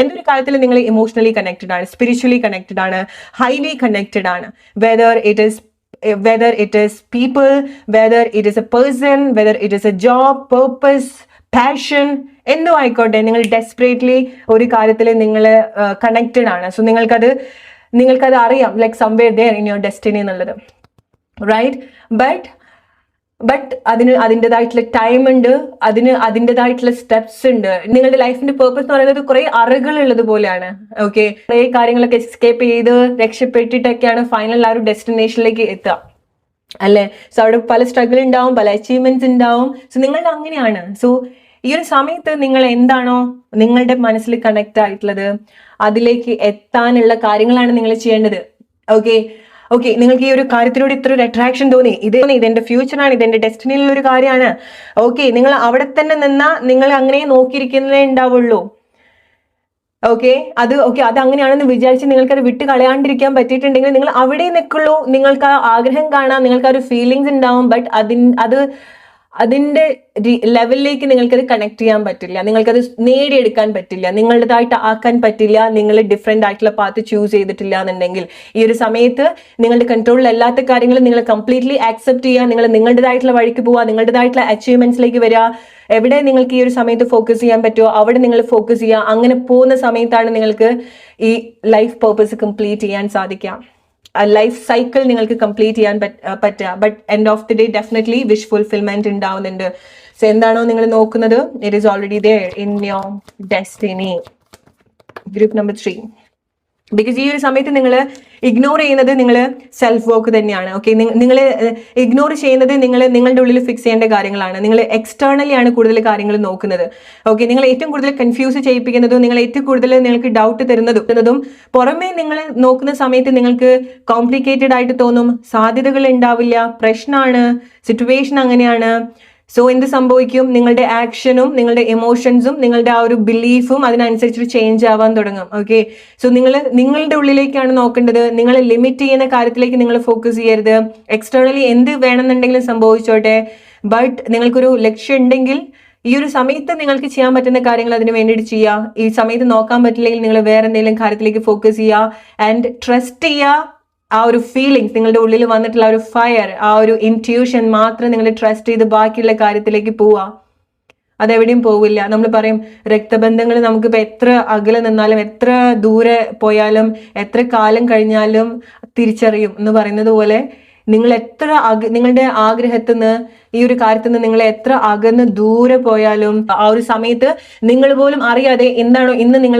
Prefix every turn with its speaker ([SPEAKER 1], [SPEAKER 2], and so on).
[SPEAKER 1] എന്തൊരു കാര്യത്തിൽ നിങ്ങൾ ഇമോഷണലി കണക്റ്റഡ് ആണ്, സ്പിരിച്വലി കണക്റ്റഡ് ആണ്, ഹൈലി കണക്റ്റഡ് ആണ്. Whether it is people, whether it is a person, whether it is a job, purpose, passion, എന്തോ ആയിക്കോട്ടെ, നിങ്ങൾ ഡെസ്പറേറ്റ്ലി ഒരു കാര്യത്തിൽ നിങ്ങൾ കണക്റ്റഡ് ആണ്. സോ നിങ്ങൾക്കത് അറിയാം, like somewhere there in your destiny എന്നുള്ളത്, റൈറ്റ്? ബട്ട് അതിൻ്റെതായിട്ടുള്ള ടൈം ഉണ്ട്, അതിൻ്റെതായിട്ടുള്ള സ്റ്റെപ്സ് ഉണ്ട്. നിങ്ങളുടെ ലൈഫിന്റെ പേർപ്പസ് എന്ന് പറയുന്നത് കുറെ അറകളുള്ളത് പോലെയാണ്. ഓക്കെ, കുറെ കാര്യങ്ങളൊക്കെ എസ്കേപ്പ് ചെയ്ത് രക്ഷപ്പെട്ടിട്ടൊക്കെയാണ് ഫൈനൽ ആ ഒരു ഡെസ്റ്റിനേഷനിലേക്ക് എത്തുക, അല്ലേ? സോ അവിടെ പല സ്ട്രഗിൾ ഉണ്ടാവും, പല അച്ചീവ്മെന്റ്സ് ഉണ്ടാവും. സോ നിങ്ങളുടെ അങ്ങനെയാണ്. സോ ഈ ഒരു സമയത്ത് നിങ്ങൾ എന്താണോ നിങ്ങളുടെ മനസ്സിൽ കണക്ട് ആയിട്ടുള്ളത് അതിലേക്ക് എത്താനുള്ള കാര്യങ്ങളാണ് നിങ്ങൾ ചെയ്യേണ്ടത്. ഓക്കെ, നിങ്ങൾക്ക് ഈ ഒരു കാര്യത്തിലൂടെ ഇത്ര ഒരു അട്രാക്ഷൻ തോന്നി, ഇതെന്റെ ഫ്യൂച്ചറാണ്, ഇതെന്റെ ഡെസ്റ്റിനിയിലുള്ള ഒരു കാര്യമാണ്. ഓക്കെ, നിങ്ങൾ അവിടെ തന്നെ നിന്നാ നിങ്ങൾ അങ്ങനെ നോക്കിയിരിക്കുന്നതേ ഉണ്ടാവുള്ളൂ. അത് അങ്ങനെയാണെന്ന് വിചാരിച്ച് നിങ്ങൾക്ക് അത് വിട്ട് കളയാണ്ടിരിക്കാൻ പറ്റിയിട്ടുണ്ടെങ്കിൽ നിങ്ങൾ അവിടെ നിൽക്കുള്ളൂ. നിങ്ങൾക്ക് ആ ആഗ്രഹം കാണാം, നിങ്ങൾക്ക് ആ ഒരു ഫീലിങ്സ് ഉണ്ടാവും, ബട്ട് അതിന്റെ ലെവലിലേക്ക് നിങ്ങൾക്കത് കണക്ട് ചെയ്യാൻ പറ്റില്ല, നിങ്ങൾക്കത് നേടിയെടുക്കാൻ പറ്റില്ല, നിങ്ങളുടേതായിട്ട് ആക്കാൻ പറ്റില്ല. നിങ്ങൾ ഡിഫറെന്റ് ആയിട്ടുള്ള പാത്ത് ചൂസ് ചെയ്തിട്ടില്ല എന്നുണ്ടെങ്കിൽ ഈ ഒരു സമയത്ത് നിങ്ങളുടെ കൺട്രോളിൽ അല്ലാത്ത കാര്യങ്ങൾ നിങ്ങൾ കംപ്ലീറ്റ്ലി ആക്സെപ്റ്റ് ചെയ്യുക, നിങ്ങൾ നിങ്ങളുടേതായിട്ടുള്ള വഴിക്ക് പോവുക, നിങ്ങളുടേതായിട്ടുള്ള അച്ചീവ്മെന്റ്സിലേക്ക് വരിക. എവിടെ നിങ്ങൾക്ക് ഈ ഒരു സമയത്ത് ഫോക്കസ് ചെയ്യാൻ പറ്റുമോ അവിടെ നിങ്ങൾ ഫോക്കസ് ചെയ്യുക. അങ്ങനെ പോകുന്ന സമയത്താണ് നിങ്ങൾക്ക് ഈ ലൈഫ് പേർപ്പസ് കംപ്ലീറ്റ് ചെയ്യാൻ സാധിക്കുക, ലൈഫ് സൈക്കിൾ നിങ്ങൾക്ക് കംപ്ലീറ്റ് ചെയ്യാൻ പറ്റുക. But end of the day definitely wish fulfilment ഉണ്ടാവുന്നുണ്ട്. സോ എന്താണോ നിങ്ങൾ നോക്കുന്നത്, it is already there in your destiny. Group number 3, because ഈ ഒരു സമയത്ത് നിങ്ങൾ ഇഗ്നോർ ചെയ്യുന്നത് നിങ്ങൾ സെൽഫ് വർക്ക് തന്നെയാണ്. ഓക്കെ, നിങ്ങൾ ഇഗ്നോർ ചെയ്യുന്നത് നിങ്ങളുടെ ഉള്ളിൽ ഫിക്സ് ചെയ്യേണ്ട കാര്യങ്ങളാണ്. നിങ്ങൾ എക്സ്റ്റേണലി ആണ് കൂടുതൽ കാര്യങ്ങൾ നോക്കുന്നത്. ഓക്കെ, നിങ്ങൾ ഏറ്റവും കൂടുതൽ കൺഫ്യൂസ് ചെയ്യിപ്പിക്കുന്നതും നിങ്ങൾ ഏറ്റവും കൂടുതൽ നിങ്ങൾക്ക് ഡൗട്ട് തരുന്നതും പുറമേ നിങ്ങൾ നോക്കുന്ന സമയത്ത് നിങ്ങൾക്ക് കോംപ്ലിക്കേറ്റഡ് ആയിട്ട് തോന്നും, സാധ്യതകൾ ഉണ്ടാവില്ല, പ്രശ്നമാണ്, സിറ്റുവേഷൻ അങ്ങനെയാണ്. സോ എന്ത് സംഭവിക്കും, നിങ്ങളുടെ ആക്ഷനും നിങ്ങളുടെ ഇമോഷൻസും നിങ്ങളുടെ ആ ഒരു ബിലീഫും അതിനനുസരിച്ച് ചേഞ്ച് ആവാൻ തുടങ്ങും. ഓക്കെ, സോ നിങ്ങളുടെ ഉള്ളിലേക്കാണ് നോക്കേണ്ടത്. നിങ്ങൾ ലിമിറ്റ് ചെയ്യുന്ന കാര്യത്തിലേക്ക് നിങ്ങൾ ഫോക്കസ് ചെയ്യരുത്. എക്സ്റ്റേണലി എന്ത് വേണമെന്നുണ്ടെങ്കിലും സംഭവിച്ചോട്ടെ, ബട്ട് നിങ്ങൾക്കൊരു ലക്ഷ്യം ഉണ്ടെങ്കിൽ ഈ ഒരു സമയത്ത് നിങ്ങൾക്ക് ചെയ്യാൻ പറ്റുന്ന കാര്യങ്ങൾ അതിന് വേണ്ടിയിട്ട് ചെയ്യുക. ഈ സമയത്ത് നോക്കാൻ പറ്റില്ലെങ്കിൽ നിങ്ങൾ വേറെ എന്തെങ്കിലും കാര്യത്തിലേക്ക് ഫോക്കസ് ചെയ്യുക ആൻഡ് ട്രസ്റ്റ് ചെയ്യുക. ആ ഒരു ഫീലിങ്സ് നിങ്ങളുടെ ഉള്ളിൽ വന്നിട്ടുള്ള ആ ഒരു ഫയർ, ആ ഒരു ഇൻറ്റ്യൂഷൻ മാത്രം നിങ്ങൾ ട്രസ്റ്റ് ചെയ്ത് ബാക്കിയുള്ള കാര്യത്തിലേക്ക് പോവുക. അതെവിടെയും പോവില്ല. നമ്മൾ പറയും രക്തബന്ധങ്ങൾ നമുക്കിപ്പോൾ എത്ര അകലെ നിന്നാലും എത്ര ദൂരെ പോയാലും എത്ര കാലം കഴിഞ്ഞാലും തിരിച്ചറിയും എന്ന് പറയുന്നത് പോലെ നിങ്ങൾ എത്ര നിങ്ങളുടെ ആഗ്രഹത്തിൽ നിന്ന് ഈ ഒരു കാര്യത്തിൽ നിന്ന് നിങ്ങൾ എത്ര അകന്ന് ദൂരെ പോയാലും ആ ഒരു സമയത്ത് നിങ്ങൾ പോലും അറിയാതെ എന്താണോ ഇന്ന് നിങ്ങൾ